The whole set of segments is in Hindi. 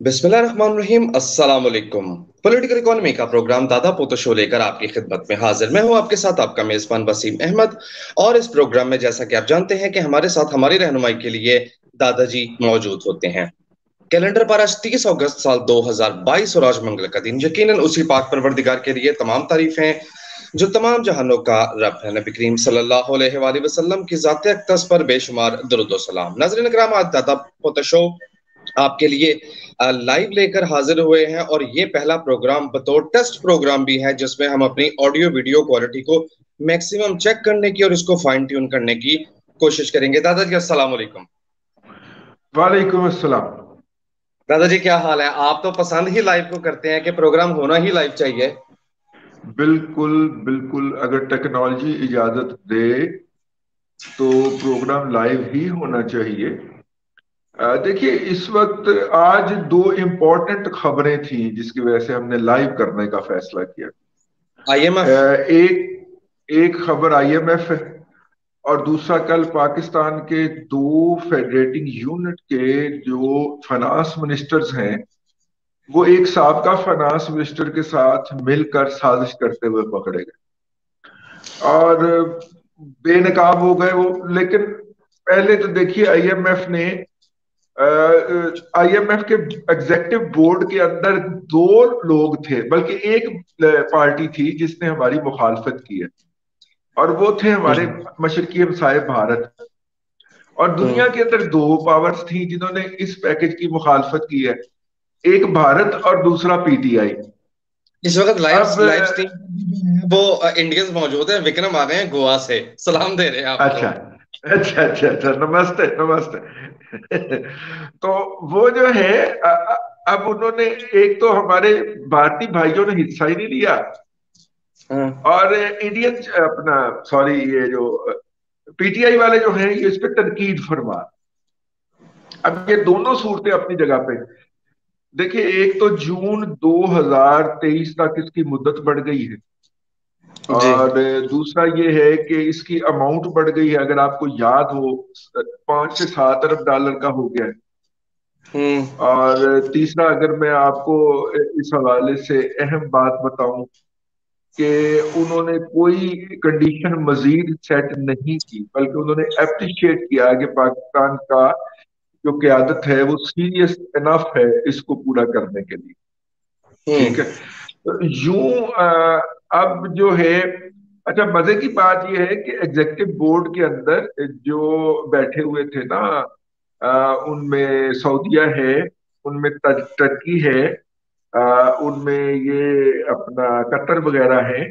बिस्मिल्लाहिर्रहमानिर्रहीम। अस्सलाम वालेकुम। पॉलिटिकल इकोनॉमी का प्रोग्राम दादा पोतो शो लेकर आपकी खिदमत में हाजिर। मैं हूं आपके साथ आपका मेजबान वसीम अहमद। और इस प्रोग्राम में जैसा कि आप जानते हैं कि हमारे साथ हमारी रहनुमाई के लिए दादाजी मौजूद होते हैं। कैलेंडर पर आज 30 अगस्त साल 2022 और आज मंगल का दिन। यकीनन उसी पाक परवरदिगार के लिए तमाम तारीफें जो तमाम जहानों का रब है। नबी करीम सल्लल्लाहु अलैहि वसल्लम की जात अक़दस पर बेशुमार दुरूद व सलाम। नाज़रीन किराम, आज दादा पोतो शो आपके लिए लाइव लेकर हाजिर हुए हैं और ये पहला प्रोग्राम बतौर टेस्ट प्रोग्राम भी है जिसमें हम अपनी ऑडियो वीडियो क्वालिटी को मैक्सिमम चेक करने की और इसको फाइन ट्यून करने की कोशिश करेंगे। दादाजी अस्सलाम वालेकुम। वालेकुम अस्सलाम। दादाजी क्या हाल है? आप तो पसंद ही लाइव को करते हैं कि प्रोग्राम होना ही लाइव चाहिए। बिल्कुल बिल्कुल, अगर टेक्नोलॉजी इजाजत दे तो प्रोग्राम लाइव ही होना चाहिए। देखिए, इस वक्त आज दो इम्पोर्टेंट खबरें थी जिसकी वजह से हमने लाइव करने का फैसला किया। आईएमएफ। एक एक खबर आईएमएफ है और दूसरा कल पाकिस्तान के दो फेडरेटिंग यूनिट के जो फाइनेंस मिनिस्टर्स हैं वो एक साबका फाइनेंस मिनिस्टर के साथ मिलकर साजिश करते हुए पकड़े गए और बेनकाब हो गए वो। लेकिन पहले तो देखिए, आईएमएफ के एग्जेक्टिव बोर्ड के अंदर दो लोग थे, बल्कि एक पार्टी थी जिसने हमारी मुखालफत की है और वो थे हमारे मशरकी हमसाए भारत। और दुनिया के अंदर दो पावर्स थी जिन्होंने इस पैकेज की मुखालफत की है, एक भारत और दूसरा पीटीआई। इस वक्त लाइव अब लाइव स्ट्रीम वो इंडियंस मौजूद हैं। विक्रम आ गए हैं गोवा से, सलाम दे रहे हैं आपको। अच्छा अच्छा अच्छा अच्छा, नमस्ते नमस्ते। तो वो जो है, अब उन्होंने, एक तो हमारे भारतीय भाइयों ने हिस्सा ही नहीं लिया हाँ। और इंडियन अपना, सॉरी, ये जो पीटीआई वाले जो हैं ये इस पे तनकीद फरमा। अब ये दोनों सूरतें अपनी जगह पे। देखिए, एक तो जून 2023 तक इसकी मुद्दत बढ़ गई है जी। और दूसरा ये है कि इसकी अमाउंट बढ़ गई है। अगर आपको याद हो, 5 से 7 अरब डॉलर का हो गया है। हम्म। और तीसरा, अगर मैं आपको इस हवाले से अहम बात बताऊं कि उन्होंने कोई कंडीशन मजीद सेट नहीं की, बल्कि उन्होंने अप्रिशिएट किया कि पाकिस्तान का जो क्यादत है वो सीरियस इनफ है इसको पूरा करने के लिए। ठीक है। हम्म। तो यूं अब जो है, अच्छा, मजे की बात यह है कि एग्जेक्टिव बोर्ड के अंदर जो बैठे हुए थे ना, उनमें सऊदीया है, उनमें टर्की है, उनमें ये अपना कतर वगैरह है।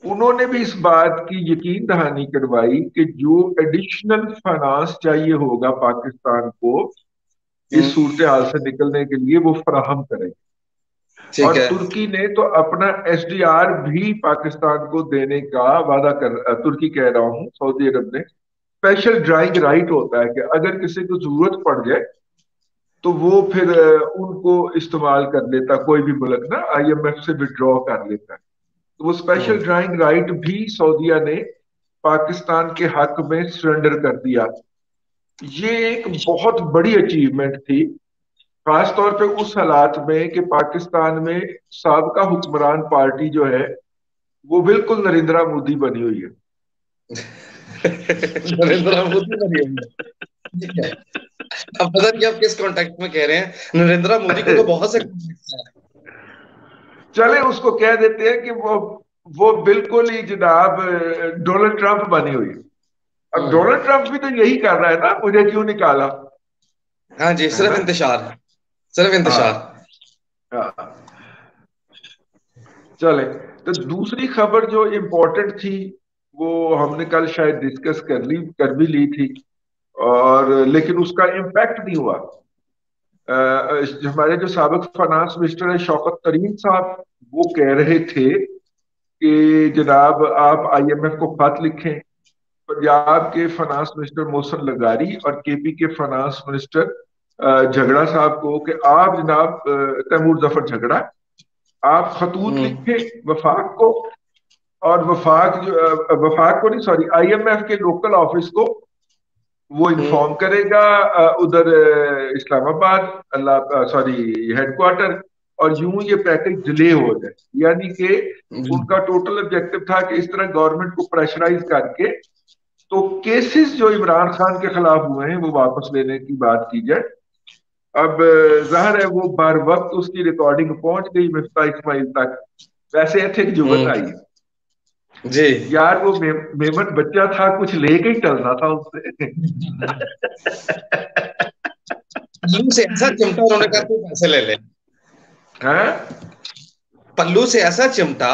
उन्होंने भी इस बात की यकीन दहानी करवाई कि जो एडिशनल फाइनेंस चाहिए होगा पाकिस्तान को इस हम्म। सूरत हाल से निकलने के लिए वो फराहम करें। ठीक और है। तुर्की ने तो अपना एसडीआर भी पाकिस्तान को देने का वादा कर, तुर्की कह रहा हूँ, सऊदी अरब ने स्पेशल ड्राइंग राइट होता है कि अगर किसी को जरूरत पड़ जाए तो वो फिर उनको इस्तेमाल कर लेता, कोई भी मुल्क ना आईएमएफ से विड्रॉ कर लेता है। तो वो स्पेशल हम्म। ड्राइंग राइट भी सऊदीया ने पाकिस्तान के हक में सरेंडर कर दिया। ये एक बहुत बड़ी अचीवमेंट थी, खास तौर पे उस हालात में कि पाकिस्तान में साबका हुक्मरान पार्टी जो है वो बिल्कुल नरेंद्र मोदी बनी हुई है। नरेंद्र मोदी बनी हुई है। ठीक है। अब पता नहीं आप किस कॉन्टेक्स्ट में कह रहे हैं। नरेंद्र मोदी को तो बहुत से कॉन्टेक्स्ट हैं। चले उसको कह देते हैं कि वो बिल्कुल ही जनाब डोनाल्ड ट्रंप बनी हुई है। अब हम्म। डोनाल्ड ट्रंप भी तो यही कर रहा है ना, मुझे क्यों निकाला, हाँ जी, है सिर्फ ना। इंतजार। सिर्फ इंतजार। हाँ हाँ। चले, तो दूसरी खबर जो इम्पोर्टेंट थी वो हमने कल शायद डिस्कस कर भी ली थी, और लेकिन उसका इम्पैक्ट नहीं हुआ। हमारे जो साबिक फाइनेंस मिनिस्टर है शौकत तरीन साहब, वो कह रहे थे कि जनाब आप आईएमएफ को खत लिखें। पंजाब के फाइनेंस मिनिस्टर मोहसिन लगारी और केपी के फाइनेंस मिनिस्टर झगड़ा साहब को कि आप जनाब, तैमूर जफर झगड़ा, आप खतूत हम्म। लिखे वफाक को, और वफाक नहीं, सॉरी, आईएमएफ के लोकल ऑफिस को, वो हम्म। इन्फॉर्म करेगा उधर इस्लामाबाद, अल्लाह सॉरी हेडक्वार्टर, और यूं ये पैकेज डिले हो जाए। यानी कि जी। उनका टोटल ऑब्जेक्टिव था कि इस तरह गवर्नमेंट को प्रेशराइज करके तो केसेस जो इमरान खान के खिलाफ हुए हैं वो वापस लेने की बात की जाए। अब जाहिर है वो बार वक्त उसकी रिकॉर्डिंग पहुंच गई मिफ्ता इस्माइल तक। वैसे थे कि जुबत आई हम्म। जी। यार, वो मेमन बच्चा था, कुछ लेके ही चलना था उससे। पल्लू से ऐसा चिमटा, उन्होंने कहा तू पैसे ले ले। हाँ पल्लू से ऐसा चिमटा,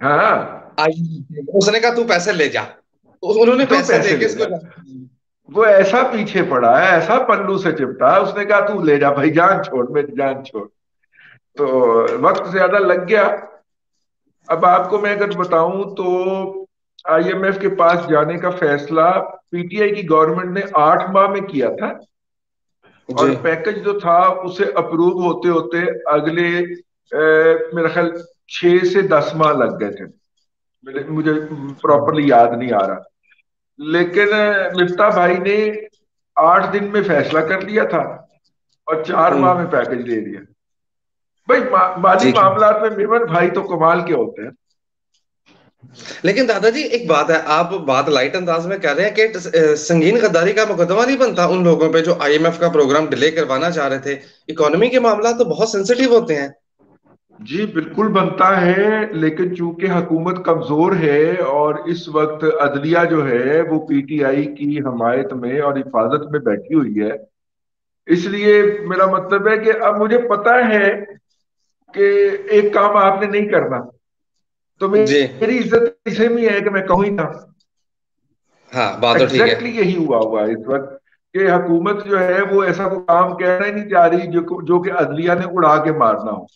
हाँ, आई उसने कहा तू पैसे ले जा, तो उन्होंने तो पैसे पैसे लेके ले इसको जा। वो ऐसा पीछे पड़ा है, ऐसा पल्लू से चिपटा, उसने कहा तू ले जा भाई, जान छोड़, मेरी जान छोड़। तो वक्त ज्यादा लग गया। अब आपको मैं अगर बताऊं तो आईएमएफ के पास जाने का फैसला पीटीआई की गवर्नमेंट ने 8 माह में किया था। जी। और पैकेज जो था उसे अप्रूव होते होते अगले मेरा ख्याल 6 से 10 माह लग गए थे। मुझे प्रॉपरली याद नहीं आ रहा। लेकिन मिफ्ता भाई ने 8 दिन में फैसला कर लिया था और 4 माह में हम्म। पैकेज दे दिया। भाई माली ठीक है। मामलात में मेमन भाई तो कमाल के होते हैं। लेकिन दादाजी एक बात है, आप बात लाइट अंदाज में कह रहे हैं कि संगीन गद्दारी का मुकदमा नहीं बनता उन लोगों पे जो आईएमएफ का प्रोग्राम डिले करवाना चाह रहे थे। इकोनॉमी के मामला तो बहुत सेंसिटिव होते हैं। जी बिल्कुल बनता है, लेकिन चूंकि हुकूमत कमजोर है और इस वक्त अदलिया जो है वो पीटीआई की हमायत में और हिफाजत में बैठी हुई है, इसलिए मेरा मतलब है कि अब मुझे पता है कि एक काम आपने नहीं करना, तो जी। मेरी इज्जत इसे में है कि मैं कहूँ ही ना। हाँ, बात तो ठीक है। एग्जैक्टली यही हुआ है इस वक्त कि हुकूमत जो है वो ऐसा कोई काम कहना ही नहीं चाह रही जो कि अदलिया ने उड़ा के मारना हो।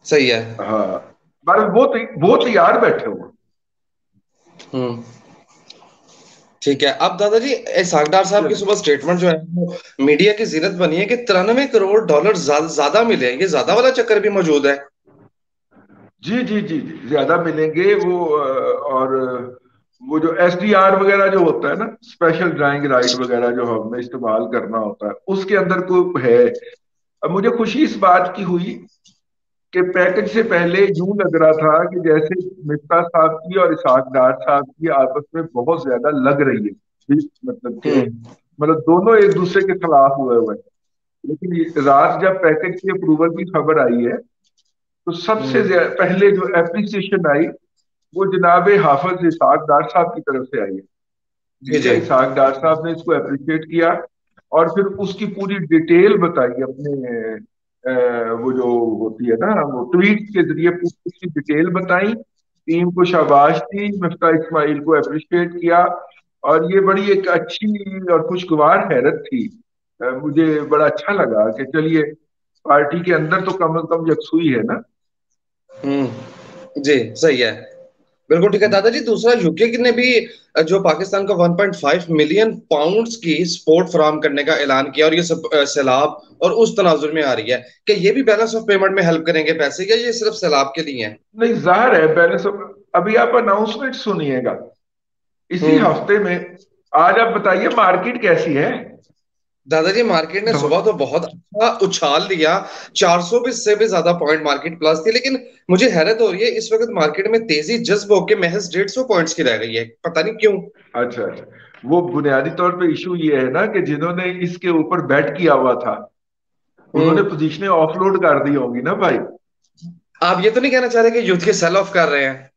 सही है। हाँ, पर वो तैयार बैठे हुए। हम्म। ठीक है। अब दादाजी सागडार साहब की चले। सुबह स्टेटमेंट जो है वो मीडिया की जीनत बनी है कि 93 करोड़ डॉलर ज्यादा मिले हैं, ये ज्यादा वाला चक्कर भी मौजूद है। जी जी जी जी, ज्यादा मिलेंगे वो और वो जो एसडीआर वगैरह जो होता है ना, स्पेशल ड्राइंग राइट वगैरह जो हमें इस्तेमाल करना होता है, उसके अंदर को है। अब मुझे खुशी इस बात की हुई कि पैकेज से पहले यूं लग रहा था कि जैसे मिफ्ता साहब की और इसहाक डार साहब की आपस में बहुत ज्यादा लग रही है। मतलब के हम्म। मतलब दोनों एक दूसरे के खिलाफ हुए हुए हैं। लेकिन रात जब पैकेज की अप्रूवल की खबर आई है तो सबसे हम्म। पहले जो एप्रिसिएशन आई वो जनाब हाफिज इसहाक डार साहब की तरफ से आई है। जी। ठीक जी। है, इसहाक डार साहब ने इसको अप्रिशिएट किया और फिर उसकी पूरी डिटेल बताई अपने वो जो होती है ना, वो ट्वीट के जरिए पूरी उसकी डिटेल बताई, टीम को शाबाश दी, मिफ्ता इस्माइल को अप्रिशिएट किया। और ये बड़ी एक अच्छी और खुशगवार हैरत थी। मुझे बड़ा अच्छा लगा कि चलिए पार्टी के अंदर तो कम से कम यकसुई है ना। जी। सही है। बिल्कुल ठीक है दादाजी। दूसरा, यूके ने भी जो पाकिस्तान को 1.5 मिलियन पाउंड्स की सपोर्ट फराहम करने का ऐलान किया, और ये सब सैलाब और उस तनाजुर में आ रही है कि ये भी बैलेंस ऑफ पेमेंट में हेल्प करेंगे पैसे, या ये सिर्फ सैलाब के लिए है। नहीं, जाहिर है पहले सब। अभी आप अनाउंसमेंट सुनिएगा इसी हम्म। हफ्ते में। आज आप बताइए मार्केट कैसी है। दादाजी मार्केट ने सुबह तो बहुत अच्छा उछाल दिया, 400 भी से भी ज्यादा पॉइंट मार्केट प्लस थी, लेकिन मुझे हैरत हो रही है इस वक्त मार्केट में तेजी जज्ब होकर महज 150 पॉइंट्स की रह गई है, पता नहीं क्यों। अच्छा अच्छा, वो बुनियादी तौर पे इशू ये है ना कि जिन्होंने इसके ऊपर बेट किया हुआ था उन्होंने हम्म। पोजीशनें ऑफलोड कर दी होंगी ना भाई। आप ये तो नहीं कहना चाह रहे कि यूथ के सेल ऑफ कर रहे हैं।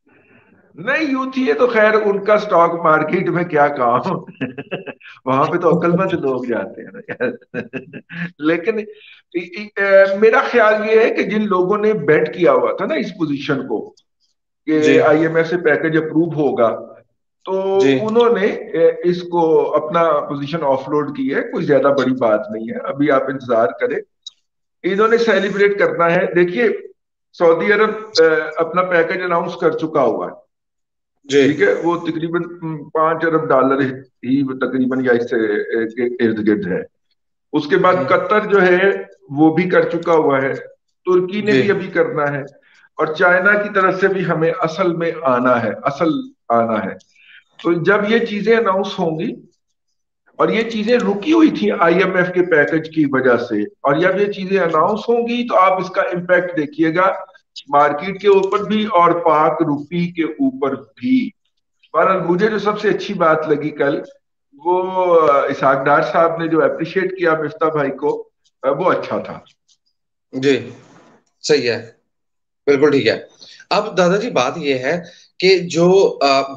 नहीं, यूथ ही है तो खैर उनका स्टॉक मार्केट में क्या काम। वहां पे तो अक्लमंद लोग जाते हैं ना यार। लेकिन मेरा ख्याल ये है कि जिन लोगों ने बेट किया हुआ था ना इस पोजीशन को कि जी। आईएमएफ से पैकेज अप्रूव होगा, तो जी। उन्होंने इसको अपना पोजीशन ऑफलोड की है। कोई ज्यादा बड़ी बात नहीं है, अभी आप इंतजार करें। इन्होंने सेलिब्रेट करना है। देखिए, सऊदी अरब अपना पैकेज अनाउंस कर चुका हुआ है। जी। ठीक है, वो तकरीबन $5 अरब ही तकरीबन या इससे के इर्द गिर्द है। उसके बाद हम्म। कतर जो है वो भी कर चुका हुआ है। तुर्की ने जी। भी अभी करना है। और चाइना की तरफ से भी हमें असल में आना है, असल आना है। तो जब ये चीजें अनाउंस होंगी और ये चीजें रुकी हुई थी आईएमएफ के पैकेज की वजह से। और जब ये चीजें अनाउंस होंगी तो आप इसका इम्पैक्ट देखिएगा मार्केट के ऊपर भी और पाक रुपी के ऊपर भी। पर मुझे जो सबसे अच्छी बात लगी कल, वो इसहाक डार साहब ने जो अप्रिशिएट किया मिफ्ता भाई को, वो अच्छा था। जी, सही है, बिल्कुल ठीक है। अब दादाजी बात यह है कि जो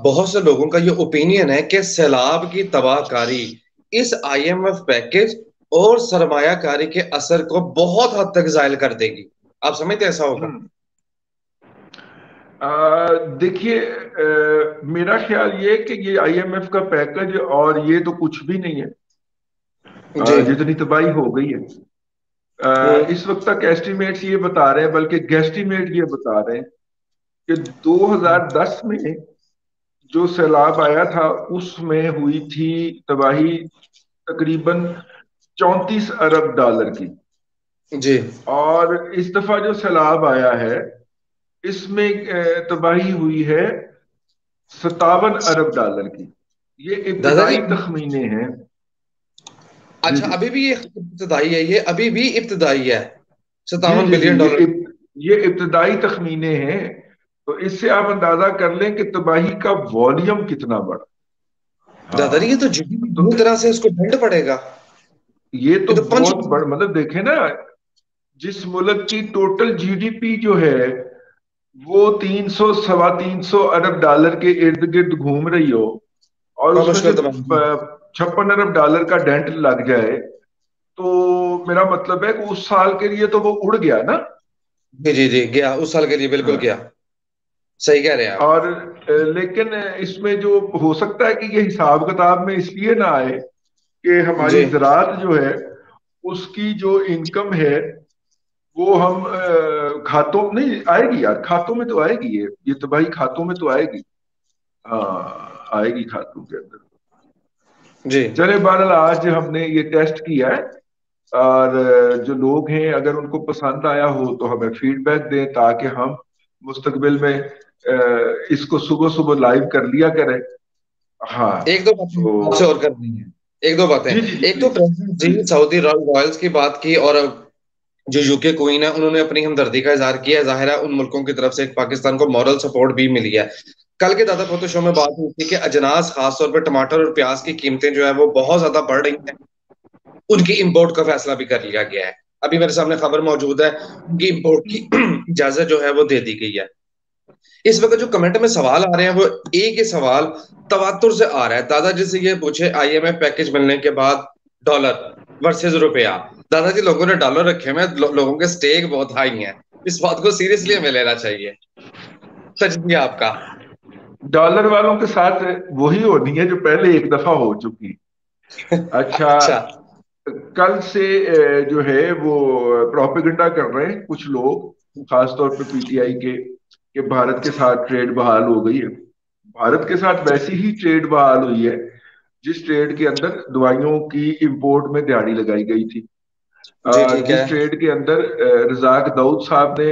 बहुत से लोगों का ये ओपिनियन है कि सैलाब की तबाहकारी इस आईएमएफ पैकेज और सरमायाकारी के असर को बहुत हद तक जायल कर देगी। आप समझते हैं ऐसा होगा? हम्म। देखिए, मेरा ख्याल ये है कि ये आईएमएफ का पैकेज और ये तो कुछ भी नहीं है। जी। जितनी तबाही हो गई है, हम्म। इस वक्त तक एस्टिमेट्स ये बता रहे हैं, बल्कि गेस्टिमेट ये बता रहे हैं कि 2010 में जो सैलाब आया था उसमें हुई थी तबाही तकरीबन 34 अरब डॉलर की। जी। और इस दफा जो सैलाब आया है इसमें तबाही हुई है 57 अरब डॉलर की। ये दादाजी, इब्तदाई तखमीने हैं। जी अच्छा, जी अभी भी ये इब्तदाई है, ये अभी भी इब्तदाई है, जी 57 बिलियन डॉलर। ये इब्तदाई तखमीने हैं। तो इससे आप अंदाजा कर लें कि तबाही का वॉल्यूम कितना बड़ा। दादाजी, ये हाँ। तो जीडीपी तो पूरी तरह से इसको दंड पड़ेगा। ये तो ये तो पंच। बहुत बड़ा, मतलब देखें ना, जिस मुल्क की टोटल जीडीपी जो है वो 300 सवा 300 अरब डॉलर के इर्द गिर्द घूम रही हो, और उसमें से मुश्किल तबाही। 56 अरब डॉलर का डेंट लग जाए, तो मेरा मतलब है कि उस साल के लिए तो वो उड़ गया ना। जी जी जी, गया उस साल के लिए, बिल्कुल हाँ। गया। सही कह रहे हैं आप। और लेकिन इसमें जो हो सकता है कि ये हिसाब किताब में इसलिए ना आए कि हमारी जी। ज़रात जो है उसकी जो इनकम है वो हम खातों नहीं आएगी यार, खातों में तो आएगी, ये तबाही खातों में तो आएगी। हाँ, आएगी खातों के अंदर। जी। चले बहरहाल, आज हमने ये टेस्ट किया है, और जो लोग हैं अगर उनको पसंद आया हो तो हमें फीडबैक दें ताकि हम मुस्तकबिल में इसको सुबह सुबह लाइव कर लिया करें। हाँ। एक दो बातें तो आपसे और करनी है। एक दो बातें। जी जी जी एक तो प्लीज प्रेसिडेंट जी प्लीज। सऊदी रॉयल्स की बात की, और जो यूके क्वीन है उन्होंने अपनी हमदर्दी का इजहार किया है। जाहिर है उन मुल्कों की तरफ से एक पाकिस्तान को मॉरल सपोर्ट भी मिली है। कल के दादा पोतो शो में बात हुई थी कि अजनास, खासतौर पर टमाटर और प्याज की कीमतें जो है वो बहुत ज्यादा बढ़ रही हैं। उनकी इंपोर्ट का फैसला भी कर लिया गया है। अभी मेरे सामने खबर मौजूद है, उनकी इंपोर्ट की इजाजत जो है वो दे दी गई है। इस वक्त जो कमेंट में सवाल आ रहे हैं वो एक ही सवाल तवातुर से आ रहा है। दादाजी से ये पूछे, आईएमएफ पैकेज मिलने के बाद डॉलर वर्सेस रुपया। दादाजी, लोगों ने डॉलर रखे हुए हैं, लोगों के स्टेक बहुत हाई हैं। इस बात को सीरियसली हमें लेना चाहिए। सच दिया आपका। डॉलर वालों के साथ वही होनी है जो पहले एक दफा हो चुकी। अच्छा। अच्छा। कल से जो है वो प्रोपेगेंडा कर रहे हैं कुछ लोग, खासतौर पे पीटीआई के, कि भारत के साथ ट्रेड बहाल हो गई है। भारत के साथ वैसी ही ट्रेड बहाल हुई है जिस ट्रेड के अंदर दवाइयों की इंपोर्ट में दिहाड़ी लगाई गई थी। जी ठीक है। जिस ट्रेड के अंदर रजाक दाऊद साहब ने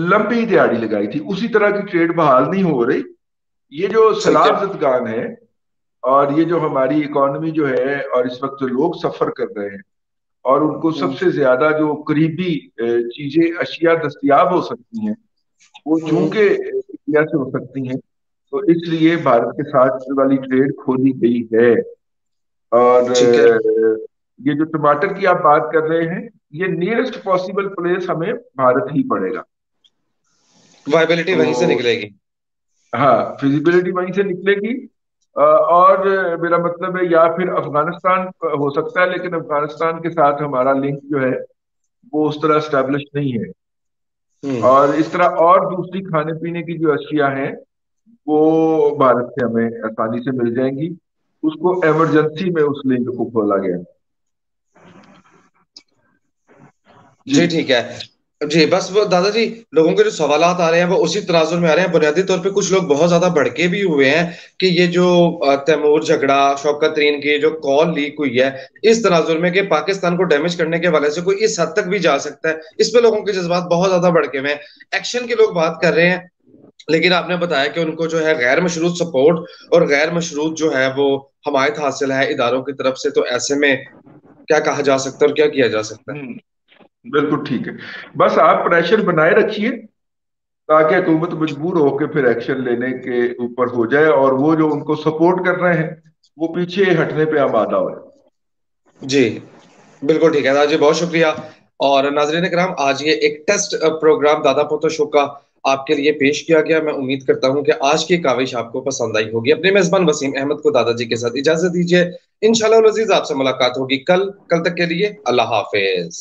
लंबी दिहाड़ी लगाई थी, उसी तरह की ट्रेड बहाल नहीं हो रही। ये जो ठीक है। सैलाब जदगान है और ये जो हमारी इकोनॉमी जो है और इस वक्त जो लोग सफर कर रहे हैं, और उनको सबसे ज्यादा जो करीबी चीजें अशिया दस्तयाब हो सकती हैं वो चूंकि इंडिया से हो सकती हैं, तो इसलिए भारत के साथ वाली ट्रेड खोली गई है। और ठीक है। ये जो टमाटर की आप बात कर रहे हैं, ये नियरेस्ट पॉसिबल प्लेस हमें भारत ही पड़ेगा। वायबिलिटी वहीं से तो निकलेगी। हाँ, फिजिबिलिटी वहीं से निकलेगी। और मेरा मतलब है या फिर अफगानिस्तान हो सकता है, लेकिन अफगानिस्तान के साथ हमारा लिंक जो है वो उस तरह स्टैब्लिश नहीं है। हम्म। और इस तरह और दूसरी खाने पीने की जो अशिया हैं वो भारत से हमें आसानी से मिल जाएंगी। उसको इमरजेंसी में उस लिंक को खोला गया है। जी जी ठीक है। जी, बस वो दादाजी, लोगों के जो सवालात आ रहे हैं वो उसी तनाजुर में आ रहे हैं। बुनियादी तौर पे कुछ लोग बहुत ज्यादा भड़के भी हुए हैं कि ये जो तैमूर झगड़ा, शौकत तरीन की जो कॉल लीक हुई है इस तनाजुर में कि पाकिस्तान को डैमेज करने के हवाले से कोई इस हद तक भी जा सकता है, इस पे लोगों के जज्बात बहुत ज्यादा भड़के हुए हैं। एक्शन के लोग बात कर रहे हैं लेकिन आपने बताया कि उनको जो है गैर मशरूत सपोर्ट और गैर मशरूत जो है वो हमायत हासिल है इदारों की तरफ से, तो ऐसे में क्या कहा जा सकता है और क्या किया जा सकता है? बिल्कुल ठीक है। बस आप प्रेशर बनाए रखिए ताकि हुकूमत मजबूर होकर फिर एक्शन लेने के ऊपर हो जाए, और वो जो उनको सपोर्ट कर रहे हैं वो पीछे हटने पे आमादा हो। जी बिल्कुल ठीक है दादा जी, बहुत शुक्रिया। और नाजरीन कराम, आज ये एक टेस्ट प्रोग्राम दादा पोतो शो का आपके लिए पेश किया गया। मैं उम्मीद करता हूं कि आज की काविश आपको पसंद आई होगी। अपने मेजबान वसीम अहमद को दादाजी के साथ इजाजत दीजिए। इंशाल्लाह अजीज आपसे मुलाकात होगी कल। कल तक के लिए अल्लाह हाफिज।